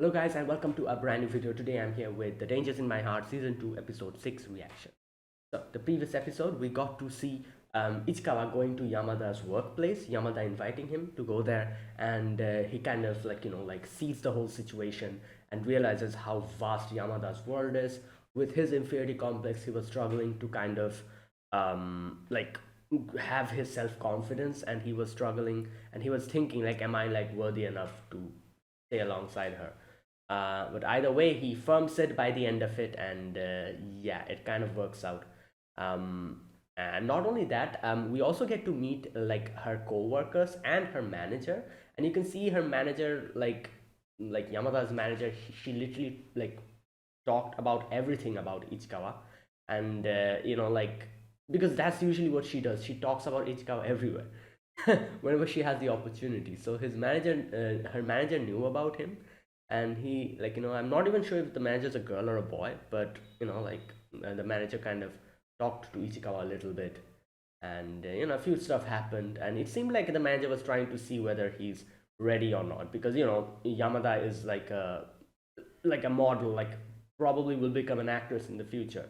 Hello guys and welcome to a brand new video. Today I'm here with The Dangers in My Heart Season 2 Episode 6 reaction. So the previous episode we got to see Ichikawa going to Yamada's workplace, Yamada inviting him to go there, and he kind of sees the whole situation and realizes how vast Yamada's world is. With his inferiority complex, he was struggling to kind of have his self-confidence, and he was struggling and he was thinking like, am I like worthy enough to stay alongside her? But either way, he firms it by the end of it, and yeah, it kind of works out. And not only that, we also get to meet like her co-workers and her manager, and you can see her manager, like Yamada's manager. She literally like talked about everything about Ichikawa, and because that's usually what she does. She talks about Ichikawa everywhere whenever she has the opportunity. So her manager knew about him, and he I'm not even sure if the manager's a girl or a boy, but the manager kind of talked to Ichikawa a little bit, and a few stuff happened, and it seemed like the manager was trying to see whether he's ready or not, because Yamada is like a model, like probably will become an actress in the future.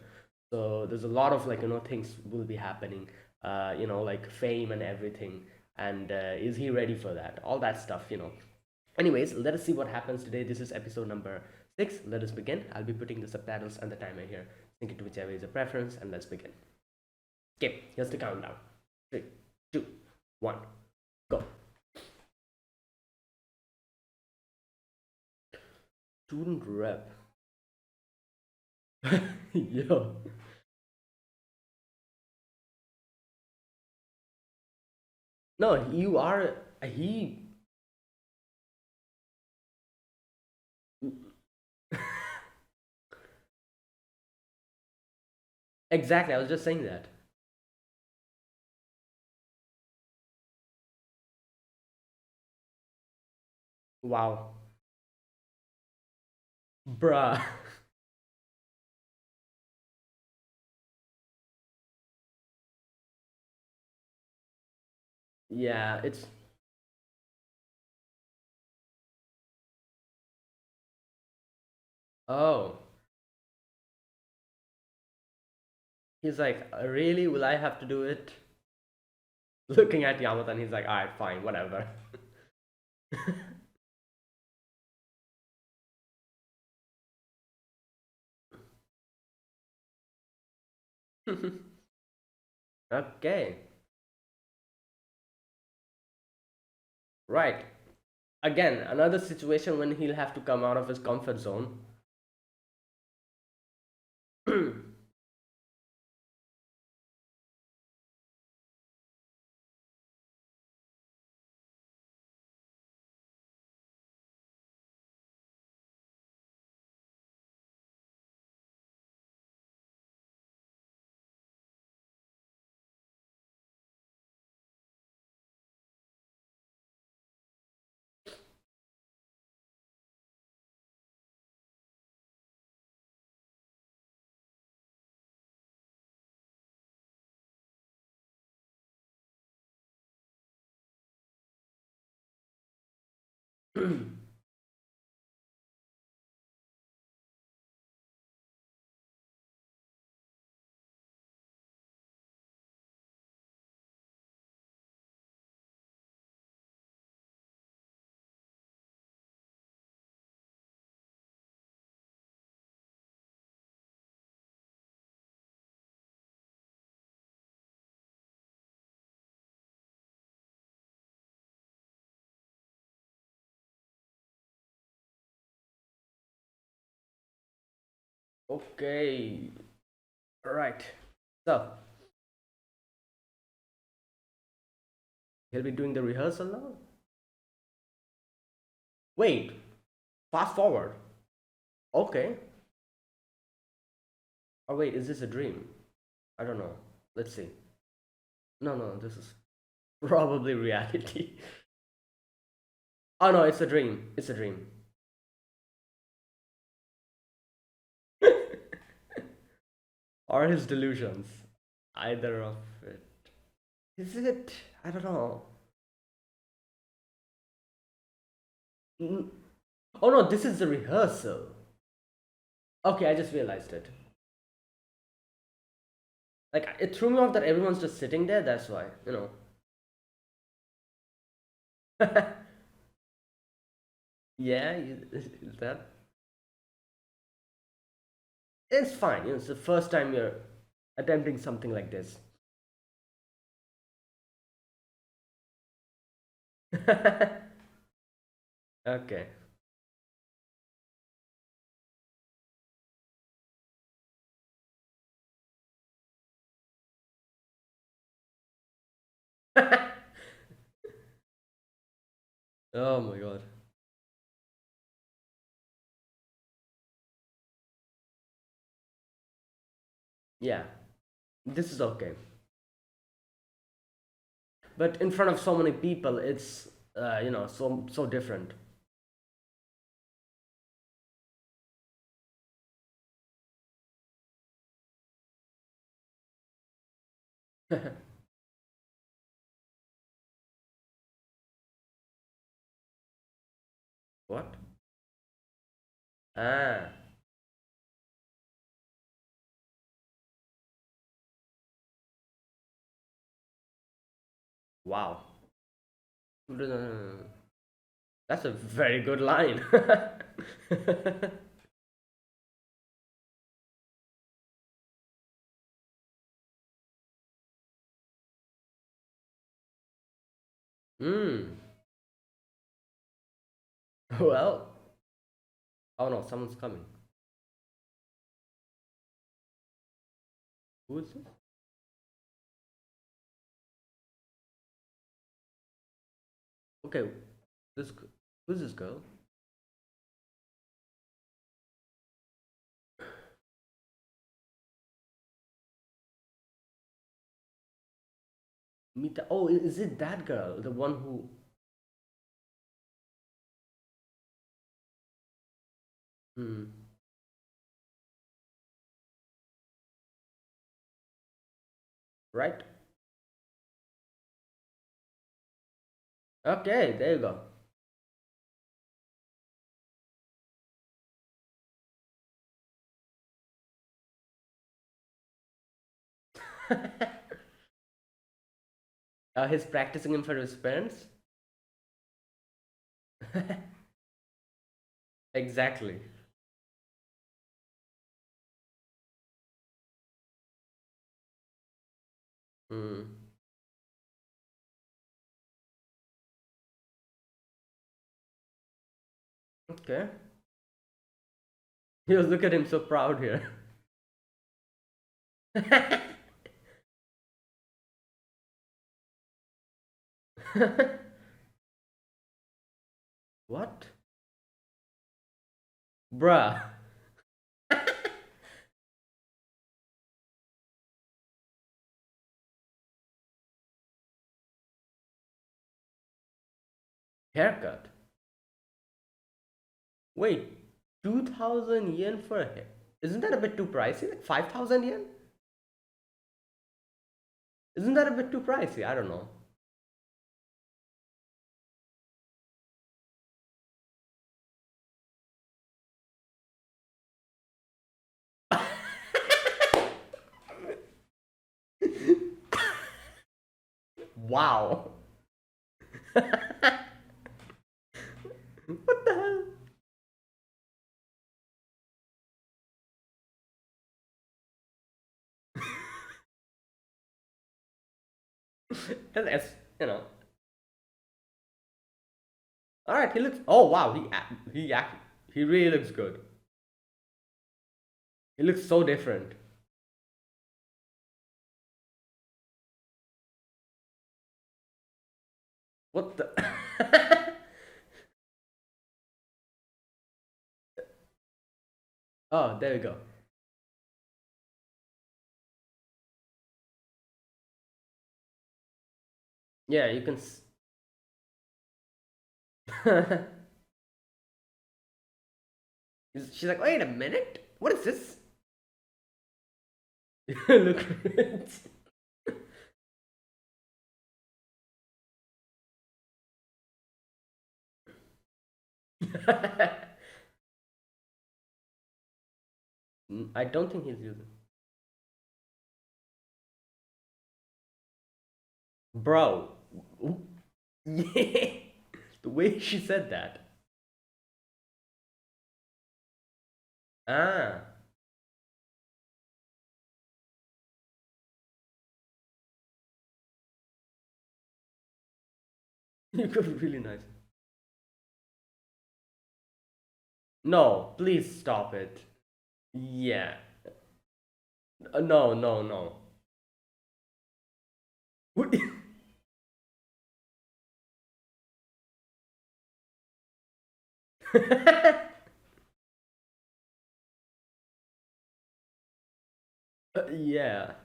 So there's a lot of things will be happening, like fame and everything, and is he ready for that, all that stuff. Anyways, let us see what happens today. This is episode number 6. Let us begin. I'll be putting the subtitles and the timer here. Sync it to whichever is a preference, and let's begin. Okay, here's the countdown. 3, 2, 1, go. Student rep. Yo. No, you are. He. Exactly, I was just saying that. Wow. Bruh. Yeah, it's. Oh. He's like, really? Will I have to do it? Looking at Yamata, and he's like, alright, fine, whatever. Okay. Right. Again, another situation when he'll have to come out of his comfort zone. Okay. Right. So, he'll be doing the rehearsal now? Wait. Fast forward. Okay. Oh, wait, is this a dream? I don't know. Let's see. No, no, this is probably reality. Oh, no, it's a dream. It's a dream. Or his delusions. Either of it. Is it? I don't know. Oh no, this is the rehearsal. Okay, I just realized it. Like it threw me off that everyone's just sitting there. That's why, Yeah, is that? It's fine. It's the first time you're attempting something like this. Okay. Oh my god. Yeah, this is okay. But in front of so many people, it's so different. What? Ah, wow. That's a very good line. Hmm. Well. Oh no, someone's coming. Who is this? Okay, who's this girl? Mita. Oh, is it that girl? The one who. Hmm. Right? Okay, there you go. He's practicing in front of his parents. Exactly. Hmm. Okay. You look at him so proud here. What? Bruh. Haircut. Wait, 2,000 yen for a hair? Isn't that a bit too pricey? Like 5,000 yen? Isn't that a bit too pricey? I don't know. Wow. What the hell? And that's, you know. All right, he looks. Oh wow, he really looks good. He looks so different. What the? Oh, there we go. Yeah, you can. She's like, wait a minute. What is this? Look. I don't think he's using. Bro. Yeah. The way she said that. Ah. You could be really nice. No, please stop it. Yeah. No, no, no. Yeah.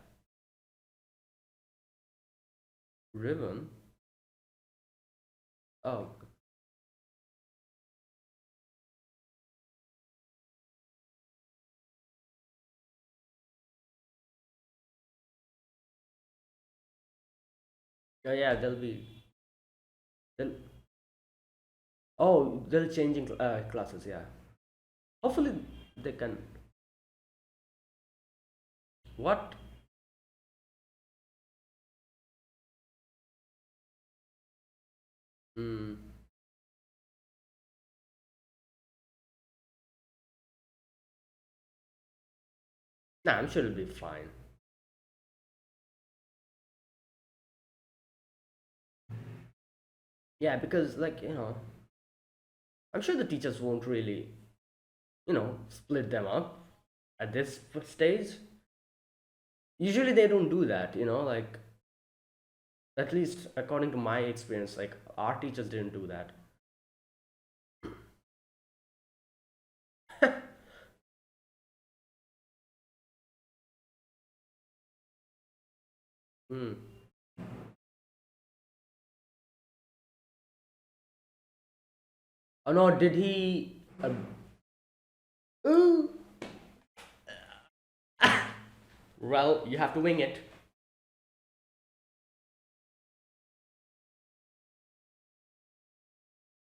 Ribbon? Oh. Oh, yeah, there'll be. They'll, oh, they're changing classes, yeah. Hopefully they can. What? Hmm. Nah, I'm sure it'll be fine. Yeah, because, like, I'm sure the teachers won't really, split them up at this stage. Usually they don't do that, like, at least according to my experience, like, our teachers didn't do that. Hmm. Oh no, did he? Ooh. Well, you have to wing it.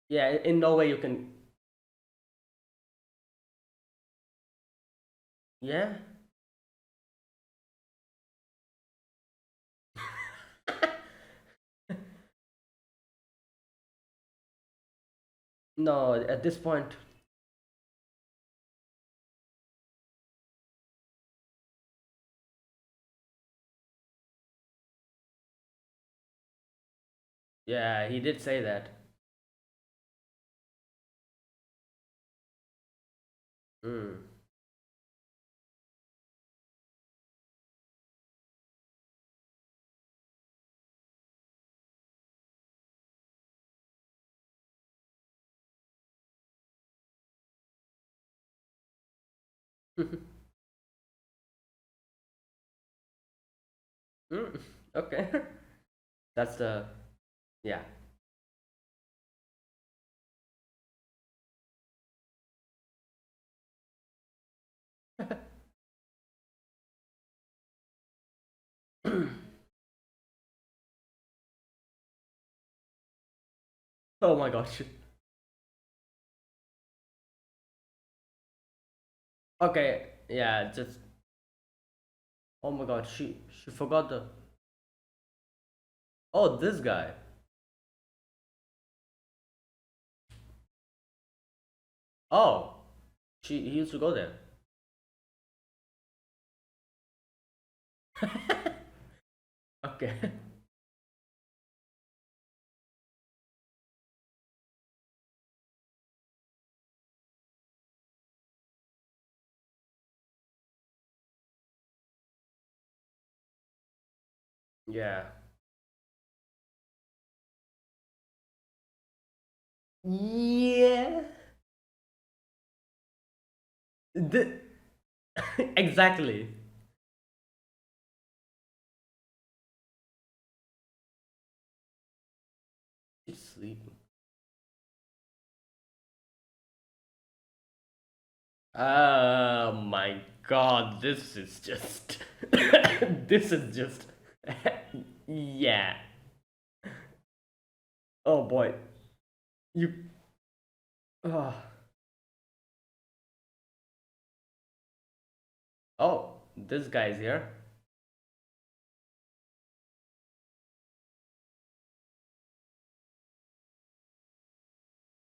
Yeah, in no way you can. Yeah. No, at this point, yeah, he did say that. Hmm. Hmm. Okay. That's the. Yeah. Oh my gosh. Okay. Yeah. Just. Oh my god. She forgot the. Oh, this guy. Oh. He used to go there. Okay. Yeah. Yeah. The, exactly. She's sleeping. Oh my god, this is just. This is just. Yeah. Oh boy. You. Oh, oh, this guy's here.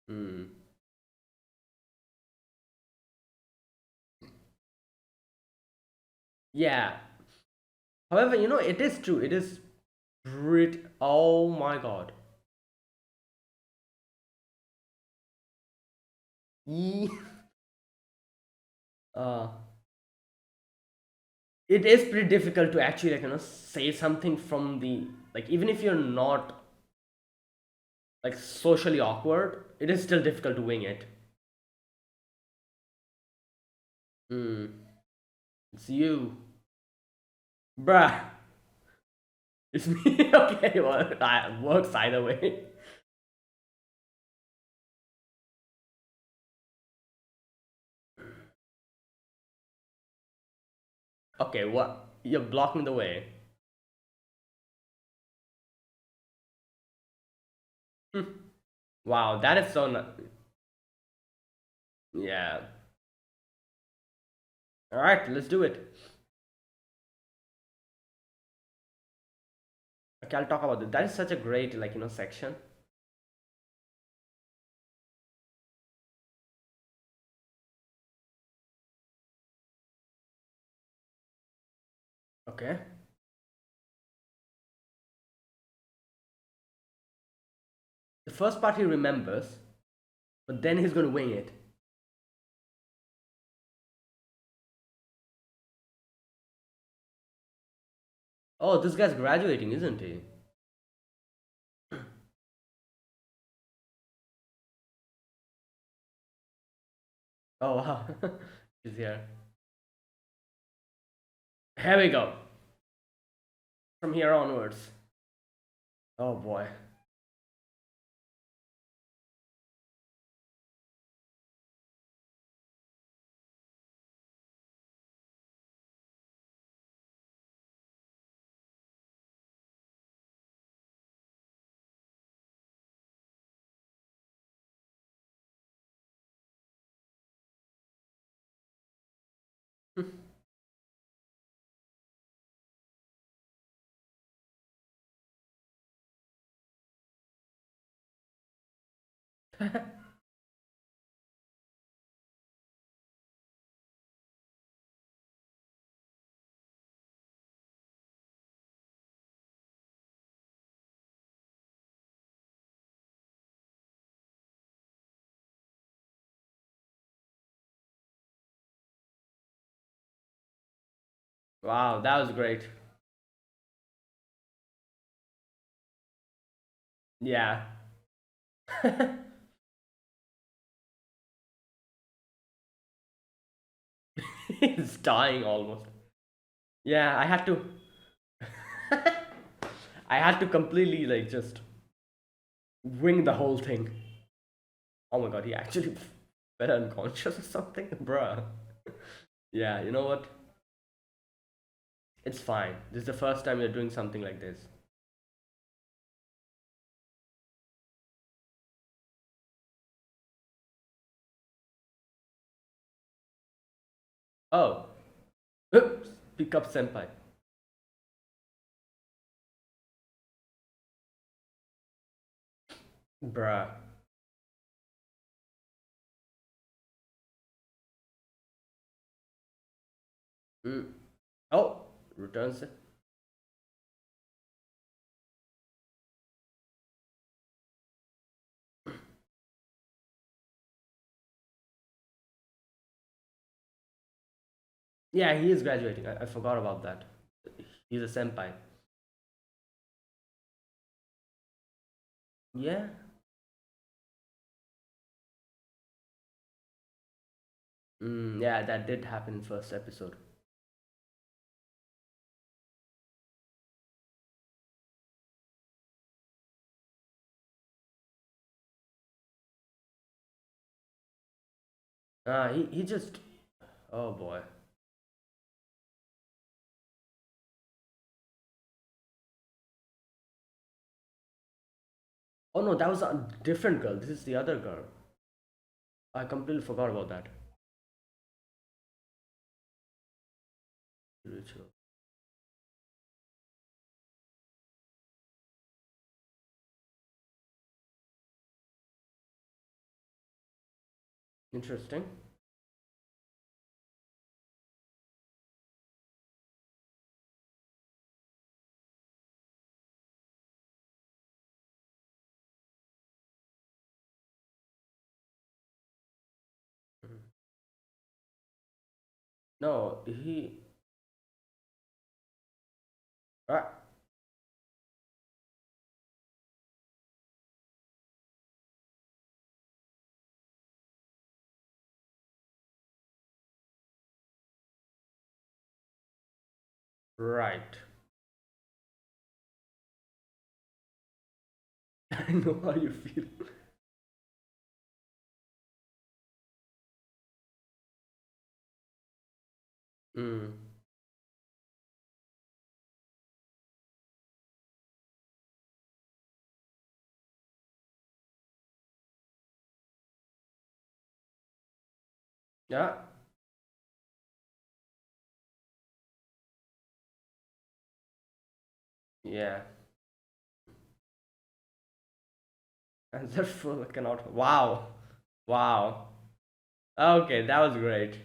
Hmm. Yeah. However, it is true. It is pretty. Oh my God. Ye- Uh, it is pretty difficult to actually say something from the, like, even if you're not like socially awkward, it is still difficult to wing it. Hmm. It's you, bruh. It's me. Okay, well, it works either way. Okay, what? You're blocking the way. Hmm. Wow, that is so. Yeah. All right, let's do it. Okay, I'll talk about it. That is such a great, section. Okay. The first part he remembers, but then he's gonna wing it. Oh, this guy's graduating, isn't he? Oh wow, he's here. Here we go. From here onwards. Oh boy. Wow, that was great. Yeah. He's dying almost. Yeah, I had to. I had to completely just wing the whole thing. Oh my god, he actually fell unconscious or something, bruh. Yeah, you know what? It's fine. This is the first time you're doing something like this. Oh, oops, pick up senpai. Bruh. Mm. Oh, returns it. Yeah, he is graduating. I forgot about that. He's a senpai. Yeah. Yeah, that did happen in first episode. He just. Oh boy. Oh no, that was a different girl. This is the other girl. I completely forgot about that. Ritual. Interesting. Mhm. No, he. Uh, right. I know how you feel. Mm. Yeah. Yeah. Answer full cannot. Wow. Wow. Okay, that was great.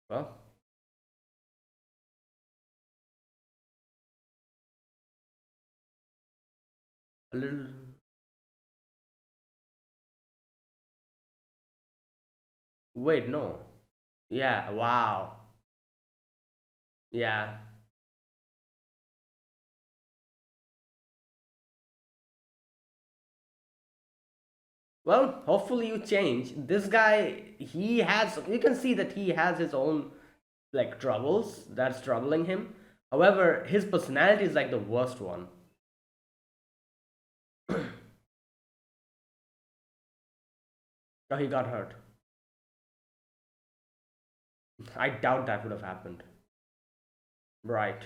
Well, a little. Wait, no. Yeah. Wow. Yeah. Well, hopefully you change. This guy, he has. You can see that he has his own like troubles that's troubling him. However, his personality is like the worst one. Oh, he got hurt. I doubt that would have happened. Right.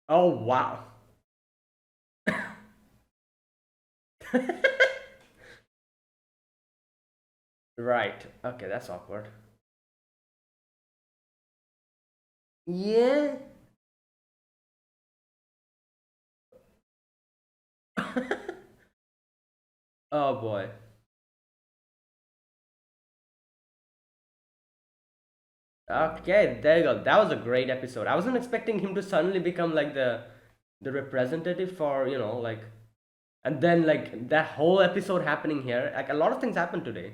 Oh wow. Right. Okay, that's awkward. Yeah. Oh boy. Okay, there you go. That was a great episode. I wasn't expecting him to suddenly become like the representative for, like, and then like that whole episode happening here. Like a lot of things happened today.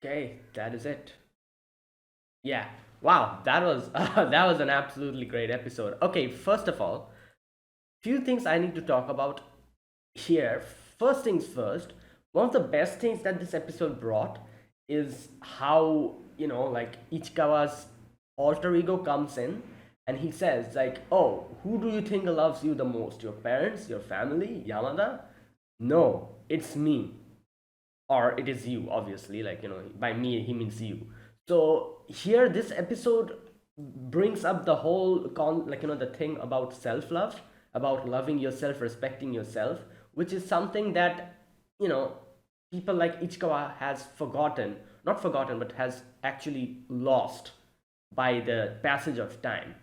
Okay, that is it. Yeah. Wow, that was that was an absolutely great episode. Okay, first of all, few things I need to talk about here. First things first, one of the best things that this episode brought is how, like Ichikawa's alter ego comes in, and he says like, "Oh, who do you think loves you the most? Your parents, your family, Yamada? No, it's me, or it is you, obviously, like, by me he means you." So here this episode brings up the whole like, the thing about self love, about loving yourself, respecting yourself, which is something that, you know people like Ichikawa has forgotten, not forgotten, but has actually lost by the passage of time.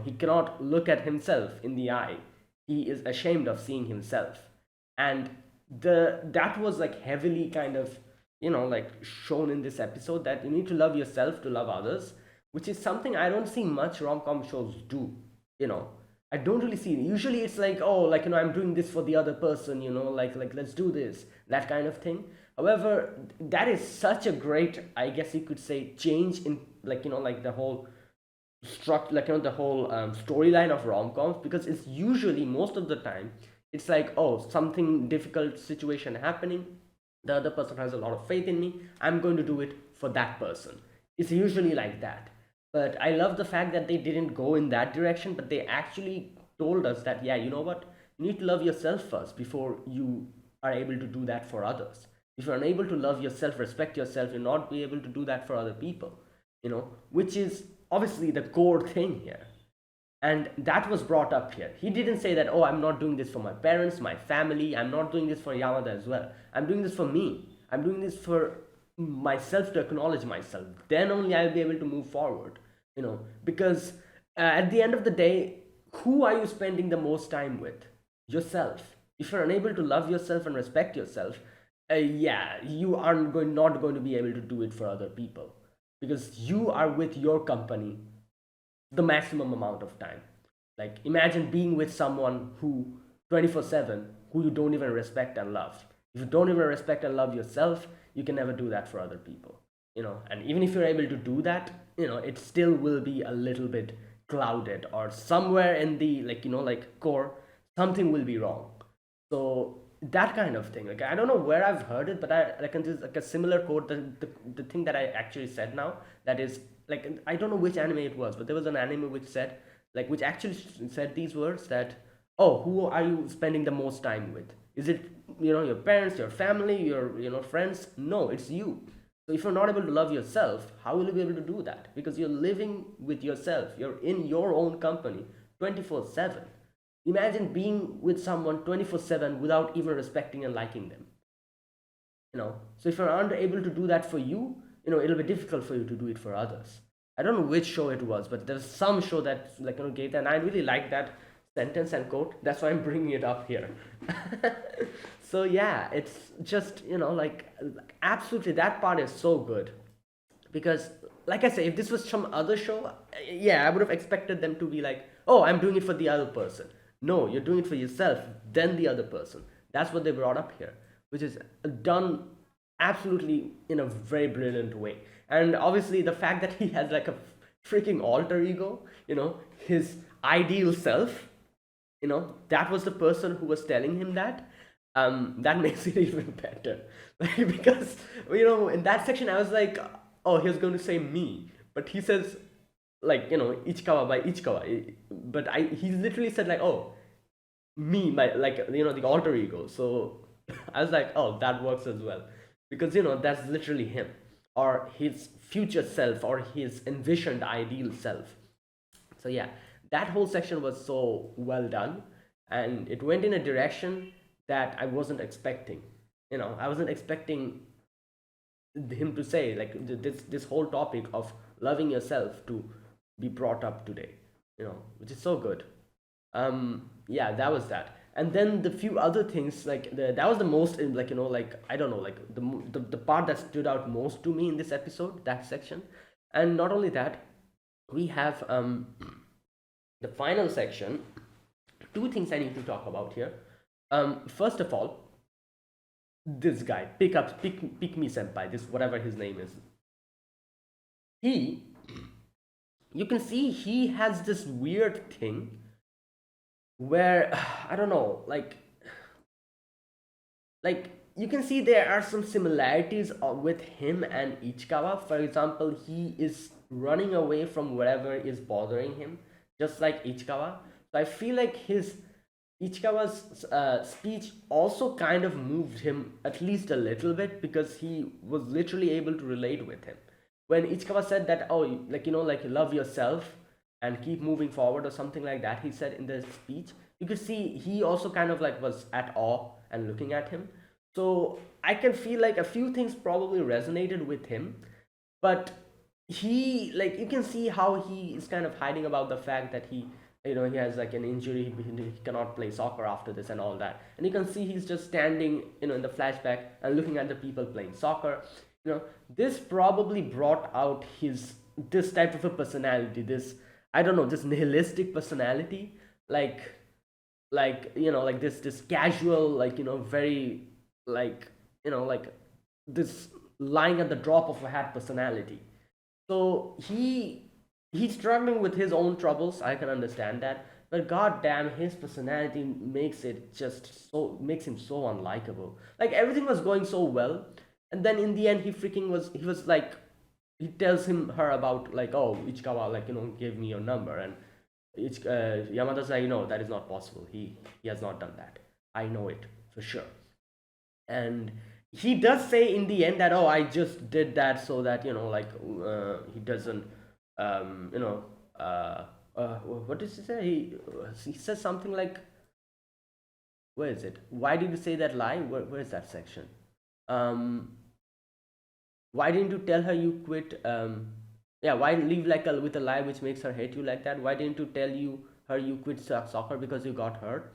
He cannot look at himself in the eye. He is ashamed of seeing himself. And that was like heavily kind of, like shown in this episode, that you need to love yourself to love others, which is something I don't see much rom-com shows do. you know I don't really see it. Usually it's like, oh, like, I'm doing this for the other person, like let's do this, that kind of thing. However, that is such a great, I guess you could say, change in, like, like the whole struct like, the whole storyline of rom-coms, because it's usually, most of the time, it's like, oh, something difficult situation happening, the other person has a lot of faith in me, I'm going to do it for that person. It's usually like that. But I love the fact that they didn't go in that direction, but they actually told us that, yeah, you know what, you need to love yourself first before you are able to do that for others. If you're unable to love yourself, respect yourself, you'll not be able to do that for other people. Which is obviously the core thing here. And that was brought up here. He didn't say that, oh, I'm not doing this for my parents, my family, I'm not doing this for Yamada as well. I'm doing this for me. I'm doing this for myself, to acknowledge myself. Then only I'll be able to move forward. Because at the end of the day, who are you spending the most time with? Yourself. If you're unable to love yourself and respect yourself, yeah, you are not going to be able to do it for other people, because you are with your company the maximum amount of time. Like, imagine being with someone who 24/7, who you don't even respect and love. If you don't even respect and love yourself, you can never do that for other people. And even if you're able to do that, it still will be a little bit clouded, or somewhere in the, like, like core, something will be wrong. So that kind of thing, like, I don't know where I've heard it, but I reckon this is like a similar quote. The thing that I actually said now, that is, like, I don't know which anime it was, but there was an anime which said, like, which actually said these words, that, oh, who are you spending the most time with? Is it, your parents, your family, your, friends? No, it's you. So if you're not able to love yourself, how will you be able to do that? Because you're living with yourself, you're in your own company 24/7. Imagine being with someone 24/7 without even respecting and liking them. So if you're unable to do that for you, it'll be difficult for you to do it for others. I don't know which show it was, but there's some show that, like, gave that, and I really like that sentence and quote. That's why I'm bringing it up here. So yeah, it's just, like, absolutely, that part is so good. Because, like I say, if this was some other show, yeah, I would have expected them to be like, oh, I'm doing it for the other person. No, you're doing it for yourself, then the other person. That's what they brought up here, which is done absolutely in a very brilliant way. And obviously, the fact that he has like a freaking alter ego, his ideal self, that was the person who was telling him that. That makes it even better. Like, because, in that section, I was like, oh, he was going to say me, but he says, like, Ichikawa by Ichikawa. But he literally said, like, oh, me, my, like, the alter ego. So I was like, oh, that works as well, because, that's literally him, or his future self, or his envisioned ideal self. So yeah, that whole section was so well done, and it went in a direction that I wasn't expecting. I wasn't expecting him to say, like, this whole topic of loving yourself to be brought up today, which is so good. Yeah, that was that. And then the few other things, like, that was the most, like, like, I don't know, like, the part that stood out most to me in this episode, that section. And not only that, we have the final section. Two things I need to talk about here. First of all, this guy, pick me senpai, this, whatever his name is, he, you can see he has this weird thing where, I don't know, like, you can see there are some similarities with him and Ichikawa. For example, he is running away from whatever is bothering him, just like Ichikawa. So I feel like his Ichikawa's speech also kind of moved him at least a little bit, because he was literally able to relate with him. When Ichikawa said that, oh, like, like love yourself and keep moving forward or something like that, he said in the speech, you could see he also kind of like was at awe and looking at him. So I can feel like a few things probably resonated with him, but he, like, you can see how he is kind of hiding about the fact that he has like an injury, he cannot play soccer after this and all that. And you can see he's just standing, in the flashback and looking at the people playing soccer. This probably brought out his this type of a personality, this, I don't know, this nihilistic personality, like like this casual, like, very, like, like this lying at the drop of a hat personality. So he's struggling with his own troubles. I can understand that, but god damn, his personality makes him so unlikable. Like, everything was going so well, and then in the end he was like, he tells her about, like, oh, Ichikawa, like, give me your number. And Yamada's like, no, that is not possible. He has not done that. I know it for sure. And he does say in the end that, oh, I just did that so that, like, he doesn't, you know what does he say? He says something like, where is it, why did you say that lie, where is that section? um why didn't you tell her you quit? Yeah, why live like with a lie which makes her hate you like that? Why didn't you tell her you quit soccer because you got hurt?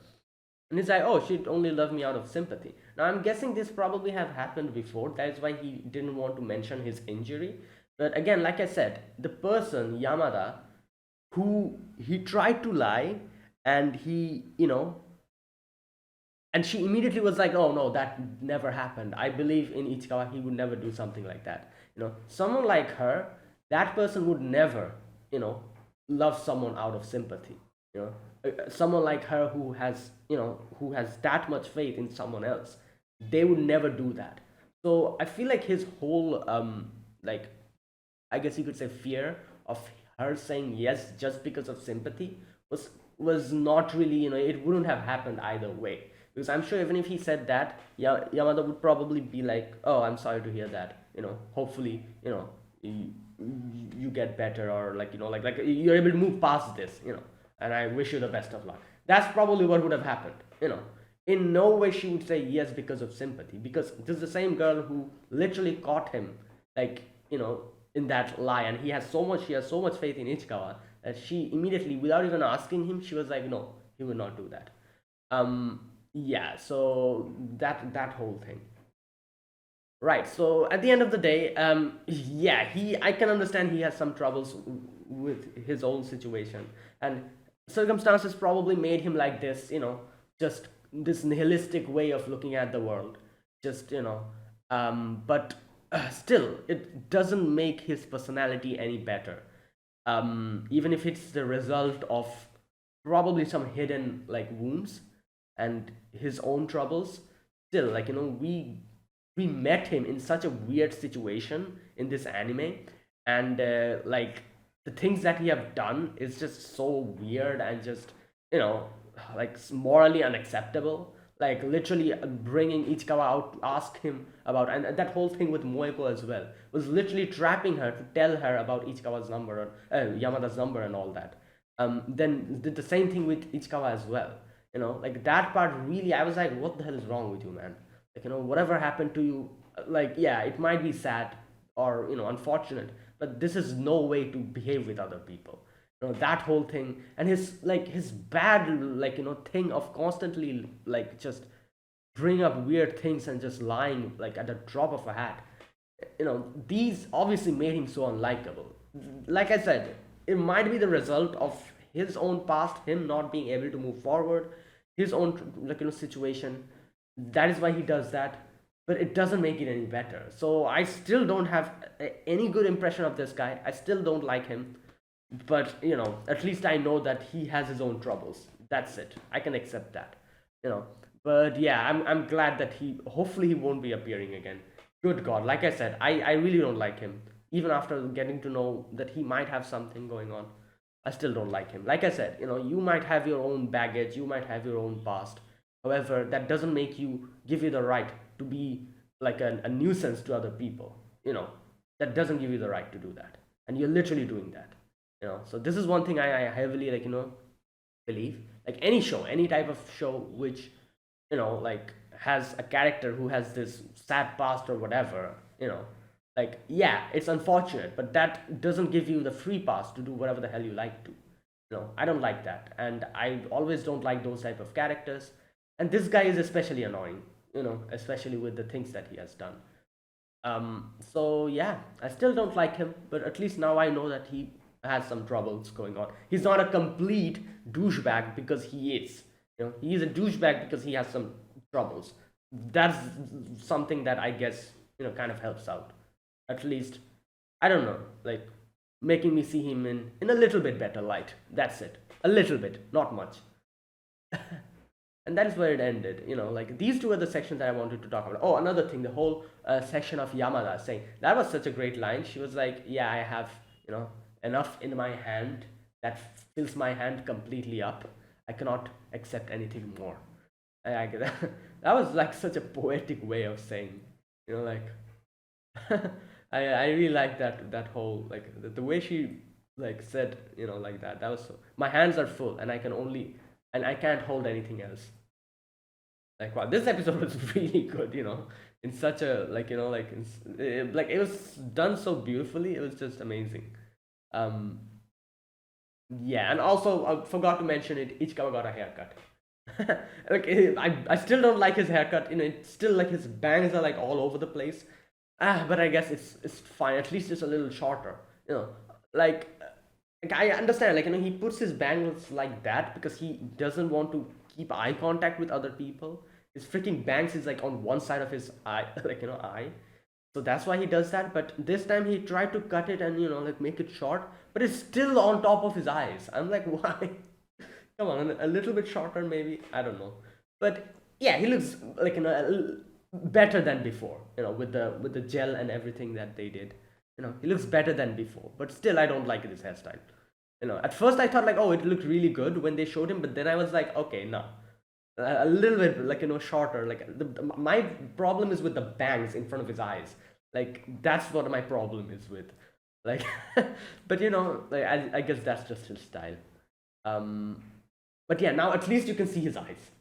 And he's like, oh, she'd only love me out of sympathy. Now, I'm guessing this probably have happened before. That is why he didn't want to mention his injury. But again, like I said, the person, Yamada, who he tried to lie, and and she immediately was like, oh, no, that never happened. I believe in Ichikawa, he would never do something like that. Someone like her, that person would never, love someone out of sympathy. You know, someone like her who has that much faith in someone else, they would never do that. So I feel like his whole like, I guess you could say, fear of her saying yes just because of sympathy was not really, it wouldn't have happened either way. Because I'm sure even if he said that, Yamada would probably be like, oh, I'm sorry to hear that. Hopefully, you get better, or like, like you're able to move past this, and I wish you the best of luck. That's probably what would have happened. In no way she would say yes because of sympathy, because this is the same girl who literally caught him, like, in that lie, and she has so much faith in Ichikawa that she immediately, without even asking him, she was like, no, he will not do that. Yeah, so that whole thing. Right. So at the end of the day, yeah, I can understand he has some troubles with his own situation, and circumstances probably made him like this. Just this nihilistic way of looking at the world. Just but still, it doesn't make his personality any better. Even if it's the result of probably some hidden, like, wounds and his own troubles, still, like, we met him in such a weird situation in this anime, and like, the things that he have done is just so weird and just, you know like, morally unacceptable. Like, literally bringing Ichikawa out to ask him about, and that whole thing with Moeko as well, was literally trapping her to tell her about Ichikawa's number, or Yamada's number and all that. Then did the same thing with Ichikawa as well. Like, that part, really, I was like, what the hell is wrong with you, man? Like, whatever happened to you, like, yeah, it might be sad or, unfortunate, but this is no way to behave with other people. That whole thing, and his bad, like, thing of constantly, like, just bring up weird things and just lying, like, at the drop of a hat. These obviously made him so unlikable. Like I said, it might be the result of his own past, him not being able to move forward, his own, like, situation. That is why he does that, but it doesn't make it any better. So I still don't have any good impression of this guy. I still don't like him, but at least I know that he has his own troubles. That's it. I can accept that. you know But yeah, I'm glad that he hopefully he won't be appearing again. Good God, like I said, I really don't like him. Even after getting to know that he might have something going on, I still don't like him. Like I said, you might have your own baggage, you might have your own past. However, that doesn't make you give you the right to be like a nuisance to other people. That doesn't give you the right to do that, and you're literally doing that. So this is one thing I heavily believe. Like any show, any type of show which like has a character who has this sad past or whatever, like yeah, it's unfortunate, but that doesn't give you the free pass to do whatever the hell you like to. I don't like that, and I always don't like those type of characters. And this guy is especially annoying, especially with the things that he has done. So yeah, I still don't like him, but at least now I know that he has some troubles going on. He's not a complete douchebag because he is. He is a douchebag because he has some troubles. That's something that I guess kind of helps out. At least I don't know, like making me see him in a little bit better light. That's it, a little bit, not much. And that is where it ended. Like these two are the sections that I wanted to talk about. Oh, another thing, the whole section of Yamada saying that was such a great line. She was like, yeah, I have enough in my hand that fills my hand completely up. I cannot accept anything more. That, that was like such a poetic way of saying, like I really like that whole like the way she like said, like that was so, my hands are full and I can't hold anything else. Like wow, this episode was really good, in such a like like it was done so beautifully. It was just amazing. um yeah, and also I forgot to mention it, Ichikawa got a haircut. Like I still don't like his haircut. It's still like his bangs are like all over the place. But I guess it's fine. At least it's a little shorter. Like, I understand. Like he puts his bangles like that because he doesn't want to keep eye contact with other people. His freaking bangs is like on one side of his eye, like eye. So that's why he does that. But this time he tried to cut it and like make it short, but it's still on top of his eyes. I'm like, why? Come on, a little bit shorter maybe. I don't know. But yeah, he looks like better than before. With the gel and everything that they did. He looks better than before. But still, I don't like his hairstyle. At first I thought like, oh, it looked really good when they showed him, but then I was like, okay, no, a little bit like shorter. Like my problem is with the bangs in front of his eyes. Like that's what my problem is with. Like, but like I guess that's just his style. Um, but yeah, now at least you can see his eyes.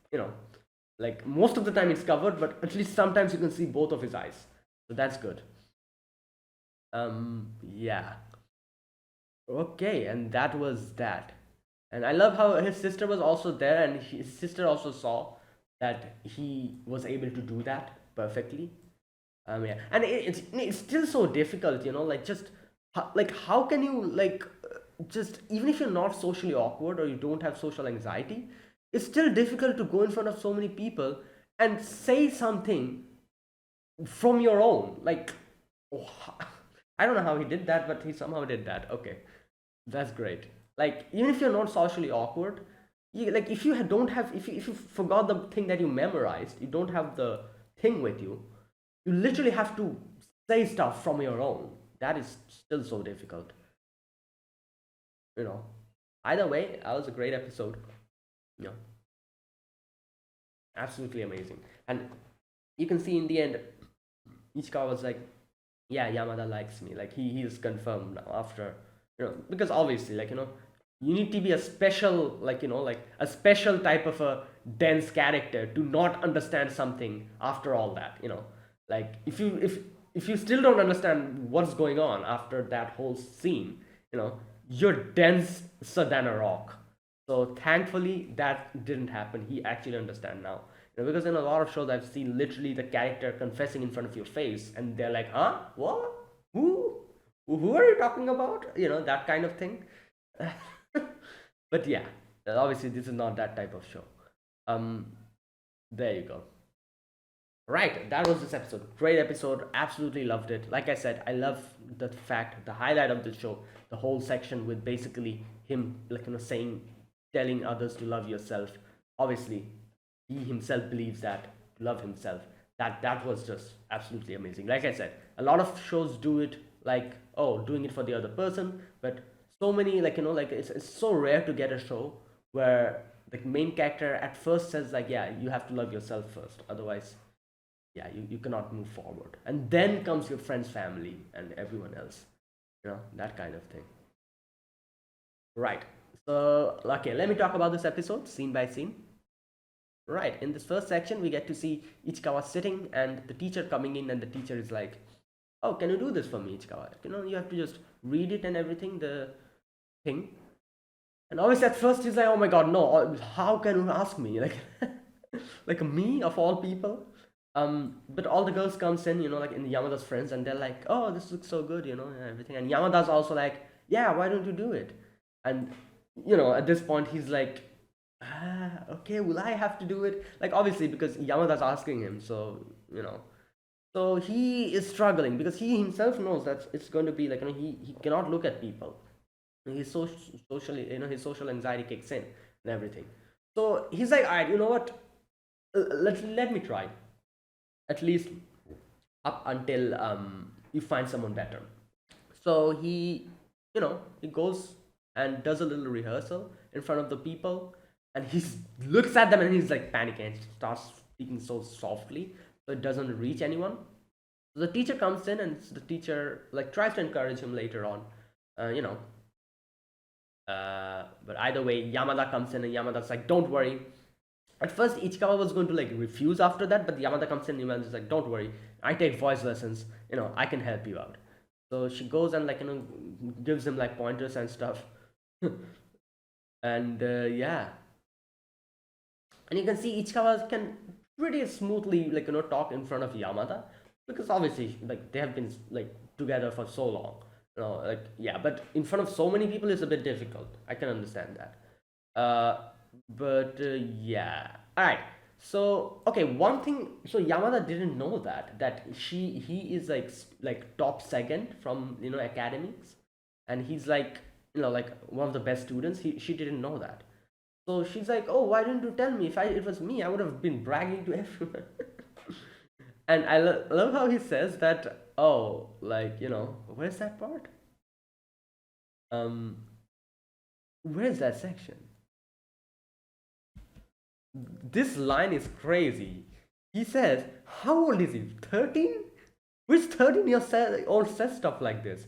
Like most of the time it's covered, but at least sometimes you can see both of his eyes. So that's good. Yeah. Okay, and that was that. And I love how his sister was also there, and his sister also saw that he was able to do that perfectly. Yeah, and it's still so difficult, like just like how can you like just even if you're not socially awkward or you don't have social anxiety, it's still difficult to go in front of so many people and say something from your own. Like, oh, I don't know how he did that, but he somehow did that. Okay, that's great. Like even if you're not socially awkward, like if you don't have if you forgot the thing that you memorized, you don't have the thing with you, you literally have to say stuff from your own. That is still so difficult. You know. Either way, that was a great episode. Yeah, absolutely amazing. And you can see in the end, Ichikawa was like, "Yeah, Yamada likes me. Like he is confirmed now after because obviously you need to be a special like a special type of a dense character to not understand something after all that. Like if you still don't understand what's going on after that whole scene, you're denser than a rock. So thankfully that didn't happen. He actually understand now. Because in a lot of shows I've seen literally the character confessing in front of your face and they're like, huh? What? Who? Who are you talking about? That kind of thing. But yeah, obviously this is not that type of show. Um, there you go. Right, that was this episode. Great episode. Absolutely loved it. Like I said, I love the fact, the highlight of the show, the whole section with basically him, saying, telling others to love yourself. Obviously, he himself believes that love himself. That was just absolutely amazing. Like I said, a lot of shows do it like, oh, doing it for the other person, but so many, like, like it's so rare to get a show where the main character at first says like, yeah, you have to love yourself first, otherwise, yeah, you cannot move forward, and then comes your friends, family, and everyone else, that kind of thing. Right. So, okay, let me talk about this episode scene by scene. Right. In this first section, we get to see Ichikawa sitting and the teacher coming in, and the teacher is like, "Oh, can you do this for me, Ichikawa? You have to just read it and everything, the thing." And obviously, at first, he's like, "Oh my God, no! How can you ask me? Like, like me of all people?" But all the girls comes in, like in Yamada's friends, and they're like, "Oh, this looks so good, and everything." And Yamada's also like, "Yeah, why don't you do it?" And at this point, he's like, okay, will I have to do it? Like, obviously, because Yamada's asking him, so so he is struggling because he himself knows that it's going to be like, he cannot look at people. He's so socially, his social anxiety kicks in and everything. So he's like, all right, you know what? Let me try, at least up until you find someone better. So he goes and does a little rehearsal in front of the people, and he looks at them and he's like panicking and starts speaking so softly so it doesn't reach anyone. So the teacher comes in, and the teacher like tries to encourage him later on, uh, you know but either way, Yamada comes in and Yamada's like, don't worry. At first, Ichikawa was going to like refuse after that, but Yamada comes in and Yamada's like, don't worry, I take voice lessons, I can help you out. So she goes and like, gives him like pointers and stuff. And yeah, and you can see Ichikawa can pretty smoothly like talk in front of Yamada, because obviously like they have been like together for so long, like, yeah, but in front of so many people is a bit difficult. I can understand that. But yeah, all right. So okay, one thing. So Yamada didn't know that he is like top second from academics, and he's like like one of the best students. She didn't know that. So she's like, "Oh, why didn't you tell me? If it was me, I would have been bragging to everyone." And I love how he says that. Oh, like where's that part? Um, where's that section? This line is crazy. He says, "How old is he? 13? Which 13-year-old says stuff like this?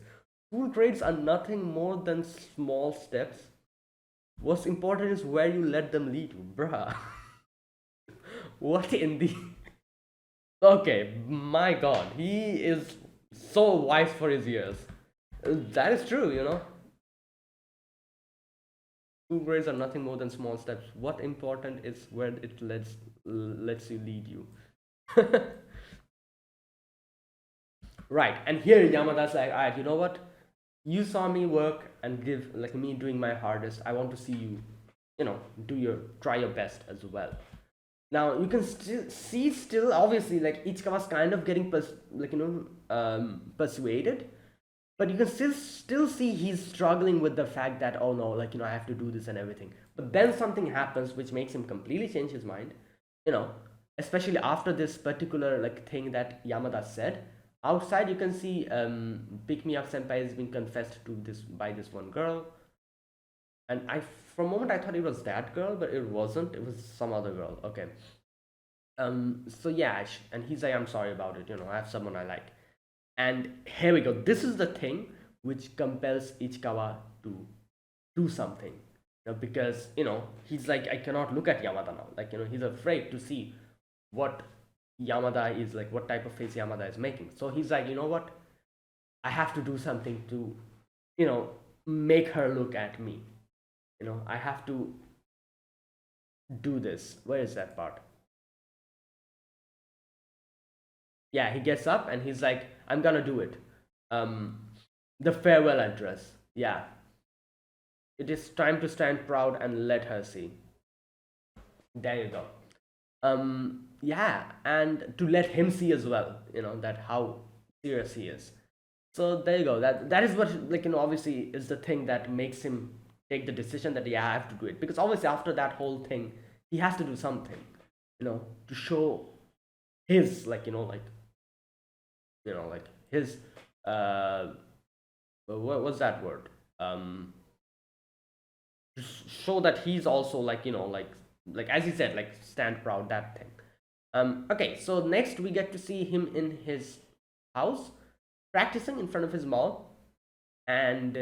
School grades are nothing more than small steps. What's important is where you let them lead you, bruh." What in the. Okay, my god, he is so wise for his years. That is true. School grades are nothing more than small steps. What important is where it lets you lead you. Right, and here Yamada's like, all right, you know what? You saw me work and give like me doing my hardest. I want to see you, try your best as well. Now you can still obviously like Ichikawa's kind of getting persuaded, but you can still see he's struggling with the fact that, oh no, like I have to do this and everything. But then something happens which makes him completely change his mind, you know especially after this particular like thing that Yamada said. Outside you can see Pick Me Up Senpai is being confessed to this by this one girl, and I for a moment I thought it was that girl, but it wasn't. It was some other girl. Okay. So yeah, and he's like, I'm sorry about it, I have someone I like. And here we go. This is the thing which compels Ichikawa to do something. Because he's like, I cannot look at Yamada now. Like, he's afraid to see what Yamada is like, what type of face Yamada is making. So he's like, you know what? I have to do something to, make her look at me. I have to do this. Where is that part? Yeah, he gets up and he's like, I'm gonna do it. The farewell address. Yeah. It is time to stand proud and let her see. There you go. Yeah, and to let him see as well, that how serious he is. So there you go. That is what, like, obviously is the thing that makes him take the decision that, yeah, I have to do it. Because obviously after that whole thing, he has to do something. to show his, like his, uh what's that word, um show that he's also, like as he said, like stand proud, that thing. Okay, so next we get to see him in his house practicing in front of his mom, and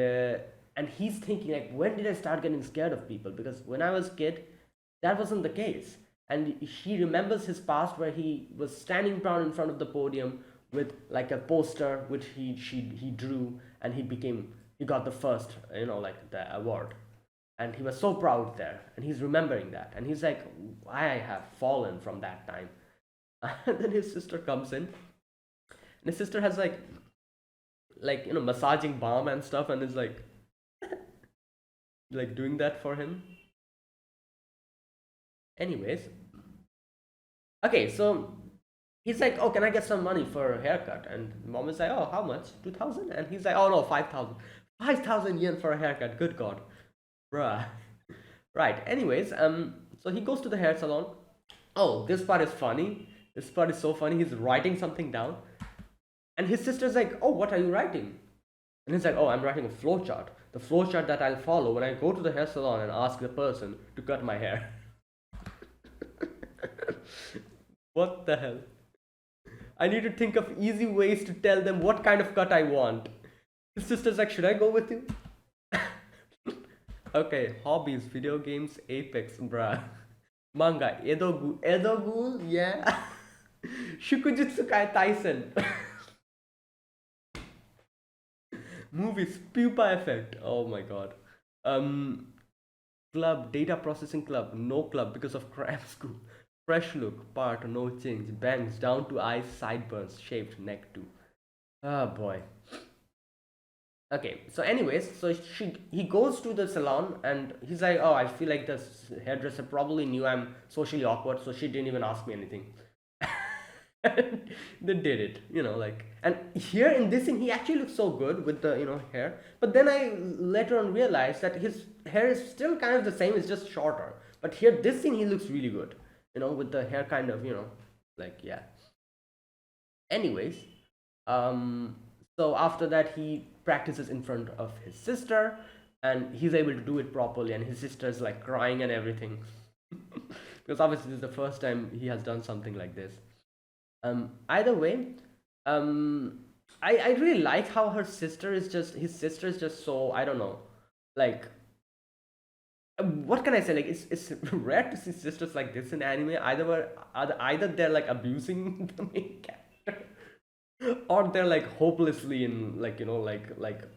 he's thinking like, when did I start getting scared of people? Because when I was a kid, that wasn't the case. And he remembers his past where he was standing proud in front of the podium with like a poster which he drew, and he got the first, like the award, and he was so proud there, and he's remembering that, and he's like, I have fallen from that time. And then his sister comes in, and his sister has massaging balm and stuff, and is like doing that for him. Anyways, okay, so he's like, oh, can I get some money for a haircut? And mom is like, oh, how much? 2,000? And he's like, oh no, 5,000. 5,000 yen for a haircut, good god. Bruh. Right, anyways, so he goes to the hair salon. Oh, this part is funny. This part is so funny. He's writing something down, and his sister's like, oh, what are you writing? And he's like, oh, I'm writing a flowchart. The flowchart that I'll follow when I go to the hair salon and ask the person to cut my hair. What the hell? I need to think of easy ways to tell them what kind of cut I want. His sister's like, should I go with you? Okay, hobbies, video games, Apex, bruh. Manga, Edogu, yeah. Shukujutsu Kai Tyson. Movies, Pupa Effect. Oh my god. Club, Data Processing Club, no club because of cram school. Fresh look, part, no change. Bangs down to eyes, sideburns, shaved neck too. Oh boy. Okay, so anyways, so he goes to the salon, and he's like, oh, I feel like this hairdresser probably knew I'm socially awkward, so she didn't even ask me anything. They did it, and here in this scene he actually looks so good with the hair, but then I later on realized that his hair is still kind of the same, it's just shorter. But here, this scene, he looks really good, with the hair kind of, yeah. Anyways, um so after that he practices in front of his sister, and he's able to do it properly, and his sister's like crying and everything. Because obviously this is the first time he has done something like this. Either way, um I really like how his sister is just so, I don't know, like, what can I say, like, it's rare to see sisters like this in anime. Either they're like abusing the main character, or they're like hopelessly in,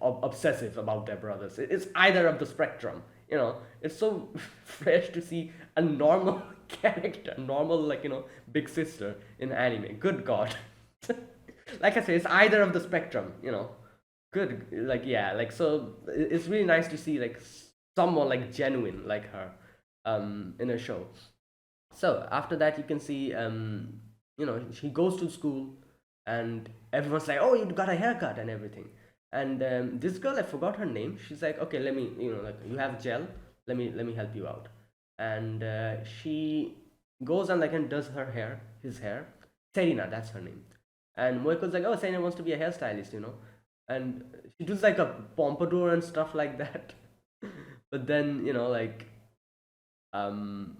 obsessive about their brothers. It's either of the spectrum. It's so fresh to see a normal character, normal, big sister in anime. Good god. Like I say, it's either of the spectrum. Good, like, yeah, like, so it's really nice to see like someone like genuine like her in a show. So after that, you can see, he goes to school, and everyone's like, oh, you got a haircut and everything. And this girl, I forgot her name, she's like, okay, let me, like, you have gel, let me help you out. And she goes and like and does his hair. Serena, that's her name. And Moiko's like, oh, Serena wants to be a hairstylist, and she does like a pompadour and stuff like that. But then, like, um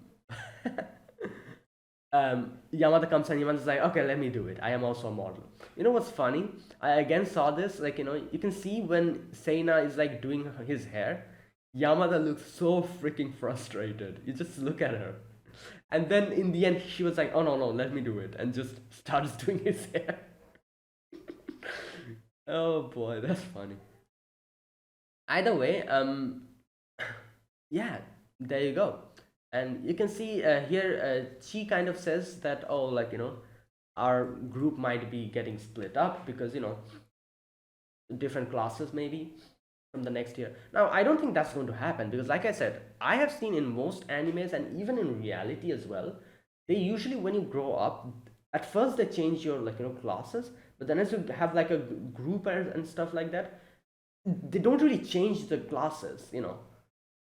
Yamada comes, and Yamada's like, okay, let me do it. I am also a model. You know what's funny? I again saw this, like, you can see when Seina is like doing his hair, Yamada looks so freaking frustrated. You just look at her. And then in the end, she was like, oh no, no, let me do it, and just starts doing his hair. Oh boy, that's funny. Either way, yeah, there you go. And you can see here, she kind of says that, oh, like, our group might be getting split up because, different classes maybe from the next year. Now, I don't think that's going to happen because, like I said, I have seen in most animes and even in reality as well, they usually, when you grow up, at first they change your, classes, but then as you have like a group and stuff like that, they don't really change the classes,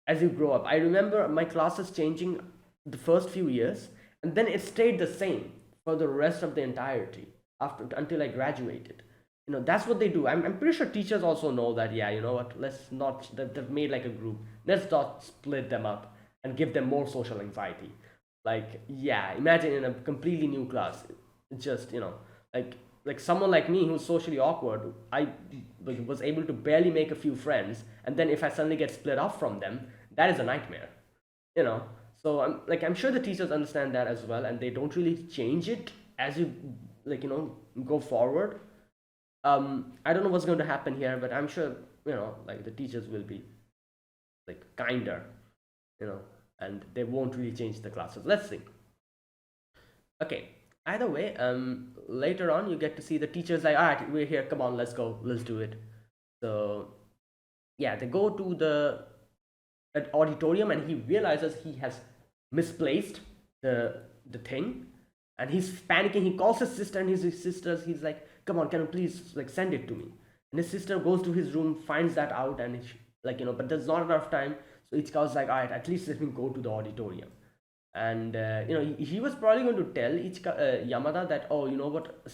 as you grow up. I remember my classes changing the first few years, And then it stayed the same for the rest of the entirety after until I graduated. That's what they do. I'm pretty sure teachers also know that. Yeah, you know what, let's not, that they've made like a group, let's not split them up and give them more social anxiety. Like, yeah, imagine in a completely new class, just, like like someone like me who's socially awkward, I like, was able to barely make a few friends, and then if I suddenly get split off from them, that is a nightmare. you know so I'm sure the teachers understand that as well, and they don't really change it as you, go forward. I don't know what's going to happen here, but I'm sure, like the teachers will be like kinder, you know and they won't really change the classes. Let's see. Okay, either way, later on you get to see the teachers like, all right, we're here, come on, let's go, let's do it. So yeah, they go to the auditorium, and he realizes he has misplaced the thing, and he's panicking. He calls his sister, and his sisters, he's like, come on, can you please like send it to me? And his sister goes to his room, finds that out, and but there's not enough time. So Ichikawa's like, all right, at least let me go to the auditorium. And he was probably going to tell Yamada that, oh, you know what,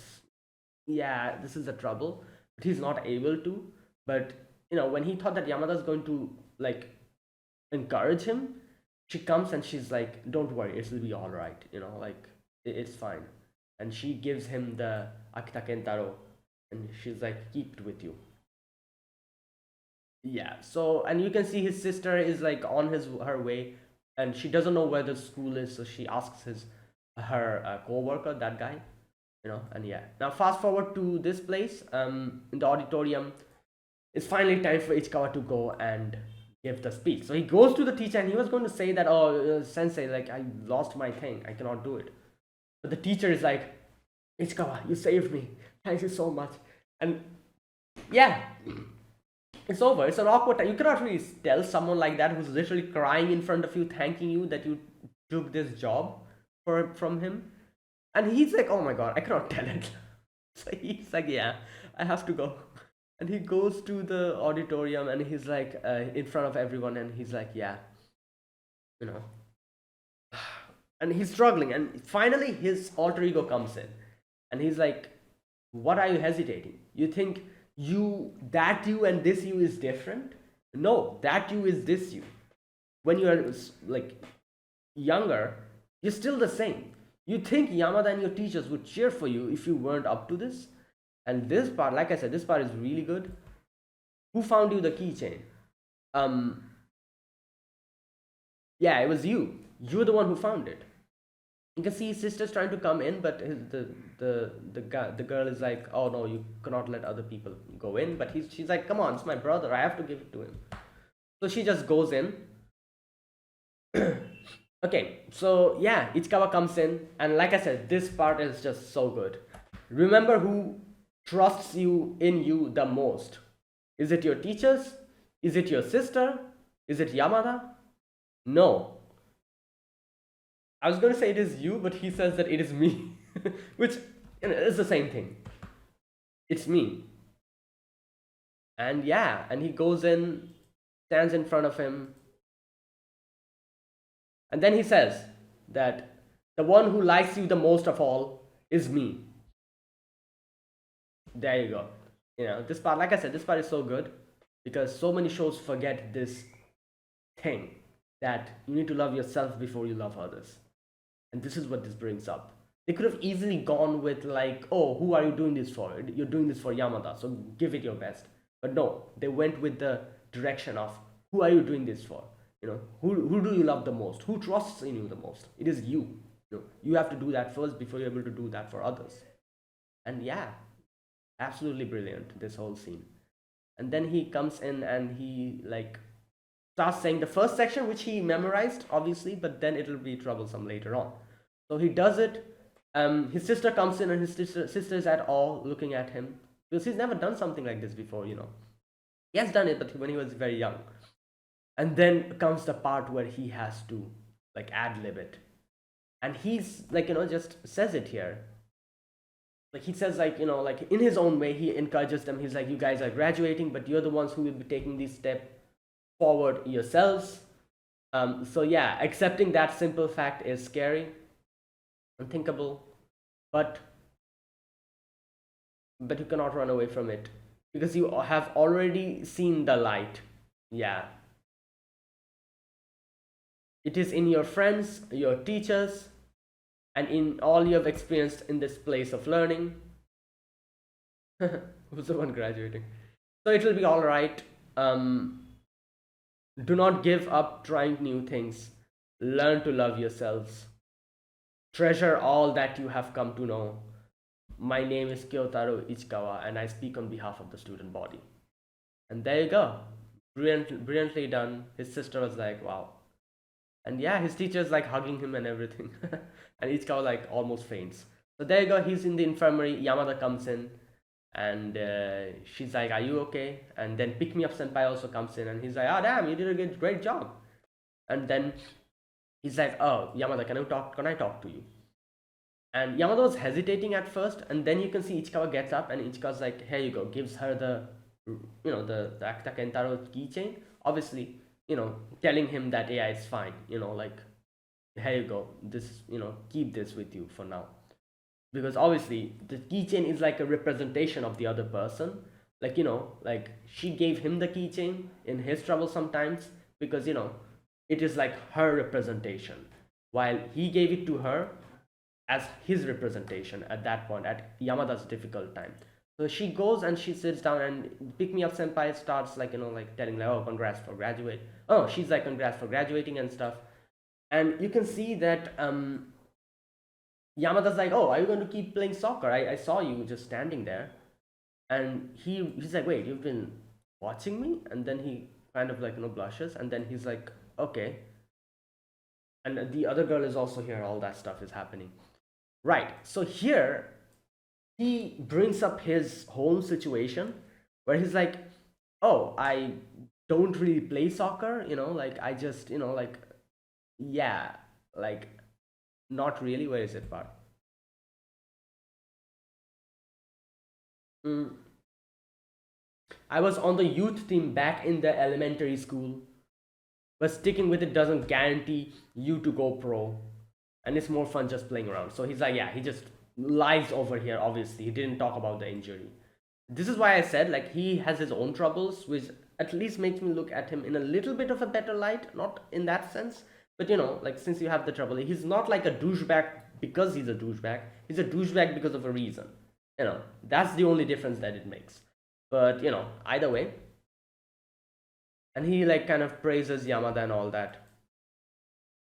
yeah, this is the trouble, but he's not able to. But when he thought that Yamada's going to like encourage him, she comes and she's like, don't worry, it'll be all right, like it's fine. And she gives him the Akita Kentaro, and she's like, keep it with you. Yeah, so, and you can see his sister is like on her way, and she doesn't know where the school is, so she asks her co-worker, that guy. And yeah, now fast forward to this place, in the auditorium. It's finally time for Ichikawa to go and give the speech. So he goes to the teacher, and he was going to say that, oh, sensei, like I lost my thing, I cannot do it. But the teacher is like, Ichikawa, you saved me, thank you so much. And yeah, it's over. It's an awkward time. You cannot really tell someone like that, who's literally crying in front of you, thanking you that you took this job from him. And he's like, oh my god, I cannot tell it. So he's like, yeah, I have to go. And he goes to the auditorium, and he's like, in front of everyone, and he's like, yeah, you know. And he's struggling. And finally, his alter ego comes in. And he's like, what are you hesitating? You think you and this you is different? No, that you is this you. When you're like younger, you're still the same. You think Yamada and your teachers would cheer for you if you weren't up to this? And this part, like I said, this part is really good. Who found you the keychain? Yeah, it was you. You're the one who found it. You can see his sister's trying to come in, but the girl is like, oh no, you cannot let other people go in. But she's like, come on, it's my brother, I have to give it to him. So she just goes in. Okay, so yeah, Ichikawa comes in, and like I said, this part is just so good. Remember who trusts you in you the most. Is it your teachers? Is it your sister? Is it Yamada? No. I was going to say it is you, but he says that it is me, which is the same thing. It's me. And yeah, and he goes in, stands in front of him, and then he says that the one who likes you the most of all is me. There you go. This part, like I said, this part is so good because so many shows forget this thing that you need to love yourself before you love others. And this is what this brings up. They could have easily gone with like, oh, who are you doing this for? You're doing this for Yamada, so give it your best. But no, they went with the direction of, who are you doing this for? Who do you love the most? Who trusts in you the most? It is you. You have to do that first before you're able to do that for others. And yeah, absolutely brilliant, this whole scene. And then he comes in and he like starts saying the first section, which he memorized obviously, but then it'll be troublesome later on. So he does it. His sister comes in, and his sister is at awe looking at him because he's never done something like this before. He has done it, but when he was very young. And then comes the part where he has to like ad-lib it, and he's like, just says it here. Like he says, like, like in his own way, he encourages them. He's like, you guys are graduating, but you're the ones who will be taking this step forward yourselves. So yeah, accepting that simple fact is scary. unthinkable, but you cannot run away from it because you have already seen the light. Yeah, it is in your friends, your teachers, and in all you have experienced in this place of learning. Who's the one graduating? So it will be all right. Do not give up trying new things. Learn to love yourselves. Treasure all that you have come to know. My name is Kyotaro Ichikawa, and I speak on behalf of the student body. And there you go. Brilliantly done. His sister was like, wow. And yeah, his teacher's like hugging him and everything. And Ichikawa like almost faints. So there you go. He's in the infirmary. Yamada comes in, and she's like, "Are you okay?" And then Pick Me Up Senpai also comes in, and he's like, "Oh damn, you did a great job." And then he's like, "Oh, Yamada, can I talk? Can I talk to you?" And Yamada was hesitating at first, and then you can see Ichikawa gets up, and Ichikawa's like, "Here you go," gives her the Akita Kentaro keychain. Obviously, telling him that yeah, it's fine. Like, here you go. This, keep this with you for now, because obviously the keychain is like a representation of the other person. Like, like she gave him the keychain in his trouble sometimes because it is like her representation, while he gave it to her as his representation at that point at Yamada's difficult time. So she goes and she sits down, and Pick Me Up Senpai starts like like telling like, oh, congrats for graduate. Oh, she's like, congrats for graduating and stuff. And you can see that Yamada's like, oh, are you going to keep playing soccer? I saw you just standing there. And he's like, wait, you've been watching me? And then he kind of like blushes, and then he's like, okay. And the other girl is also here. All that stuff is happening. Right. So here he brings up his home situation where he's like, oh, I don't really play soccer, like I just, like, yeah, like, not really. Where is it part? Mm, I was on the youth team back in the elementary school, but sticking with it doesn't guarantee you to go pro, and it's more fun just playing around. So he's like, yeah, he just lies over here. Obviously, he didn't talk about the injury. This is why I said like he has his own troubles, which at least makes me look at him in a little bit of a better light. Not in that sense, but like since you have the trouble, he's not like a douchebag because he's a douchebag. He's a douchebag because of a reason. That's the only difference that it makes. But either way, and he like kind of praises Yamada and all that,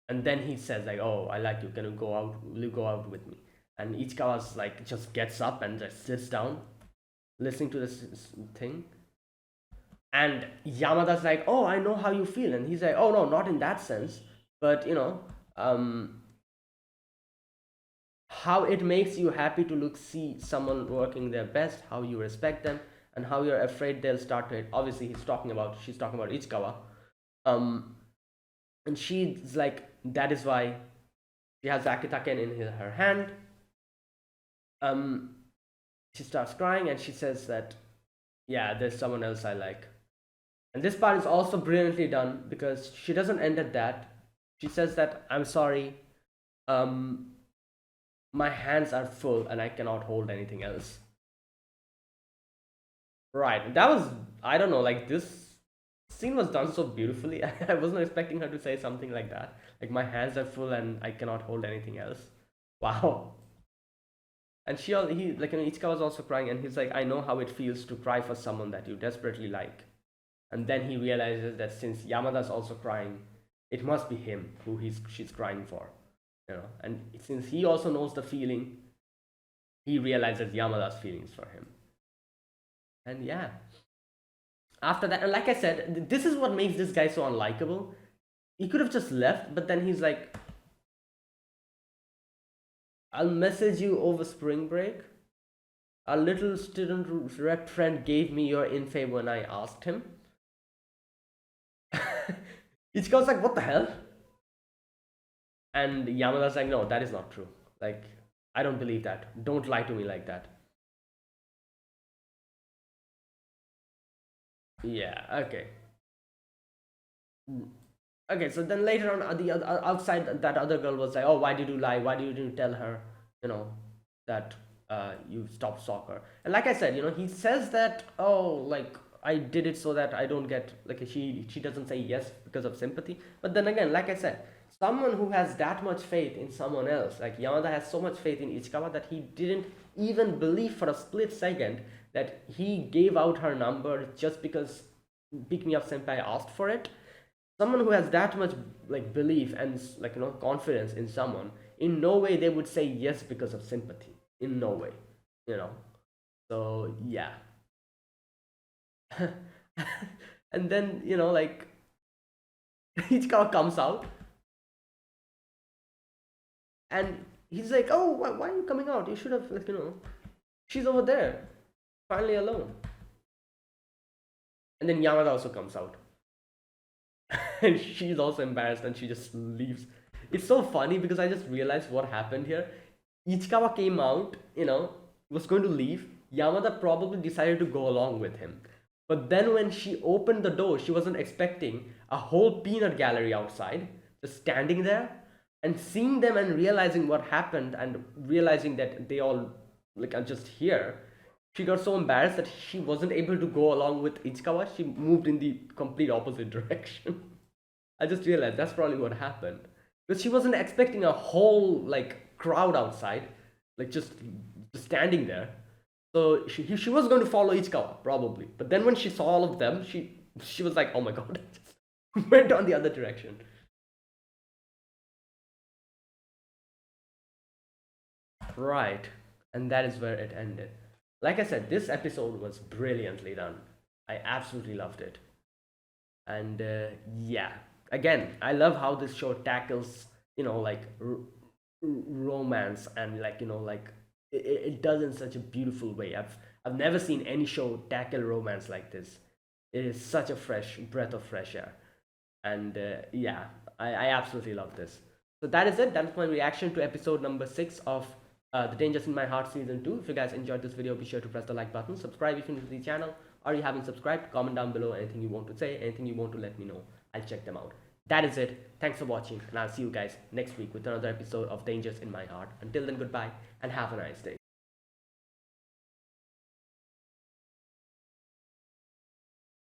and then he says like, "Oh, I like you. Can you go out? Will you go out with me?" And Ichikawa's like just gets up and just sits down, listening to this thing. And Yamada's like, "Oh, I know how you feel," and he's like, "Oh no, not in that sense, but how it makes you happy to look see someone working their best, how you respect them, and how you're afraid they'll start to hate." Obviously, she's talking about Ichikawa, um, and she's like, that is why she has Akitaken in her hand. Um, she starts crying and she says that, yeah, there's someone else I like. And this part is also brilliantly done because she doesn't end at that. She says that, I'm sorry, um, my hands are full and I cannot hold anything else. Right. That was, I don't know, like this scene was done so beautifully. I wasn't expecting her to say something like that. Like, my hands are full and I cannot hold anything else. Wow. And he, like, Ichika was also crying, and he's like, I know how it feels to cry for someone that you desperately like. And then he realizes that since Yamada's also crying, it must be him who she's crying for. And since he also knows the feeling, he realizes Yamada's feelings for him. And yeah, after that, and like I said, this is what makes this guy so unlikable. He could have just left, but then he's like, I'll message you over spring break. A little student rep friend gave me your info when I asked him. Ichiko's like, what the hell? And Yamada's like, no, that is not true. Like, I don't believe that. Don't lie to me like that. Yeah, okay. Okay, so then later on, outside, that other girl was like, "Oh, why did you lie? Why did you tell her, you know, that you stopped soccer?" And like I said, he says that, "Oh, like I did it so that I don't get like," she doesn't say yes because of sympathy. But then again, like I said, someone who has that much faith in someone else, like Yamada has so much faith in Ichikawa that he didn't even believe for a split second that he gave out her number just because Pick Me Up Senpai asked for it. Someone who has that much like belief and like confidence in someone, in no way they would say yes because of sympathy, in no way, you know so yeah. And then like Ichikawa comes out and he's like, "Oh, why are you coming out? You should have, like, she's over there, finally alone." And then Yamada also comes out. And she's also embarrassed and she just leaves. It's so funny because I just realized what happened here. Ichikawa came out, was going to leave. Yamada probably decided to go along with him. But then when she opened the door, she wasn't expecting a whole peanut gallery outside, just standing there. And seeing them and realizing what happened and realizing that they all like are just here, she got so embarrassed that she wasn't able to go along with Ichikawa. She moved in the complete opposite direction. I just realized that's probably what happened. Because she wasn't expecting a whole like crowd outside, like just standing there. So she was going to follow Ichikawa probably, but then when she saw all of them, she was like, "Oh my god!" Just went on the other direction. Right, and that is where it ended. Like I said, this episode was brilliantly done. I absolutely loved it. And yeah, again, I love how this show tackles, like romance, and like it does in such a beautiful way. I've never seen any show tackle romance like this. It is such a fresh breath of fresh air. And yeah, I absolutely love this. So that is it. That's my reaction to episode number 6 of The Dangers in My Heart season 2. If you guys enjoyed this video, be sure to press the like button, subscribe if you're new to the channel, or you haven't subscribed. Comment down below anything you want to say, anything you want to let me know. I'll check them out. That is it. Thanks for watching, and I'll see you guys next week with another episode of Dangers in My Heart. Until then, goodbye and have a nice day.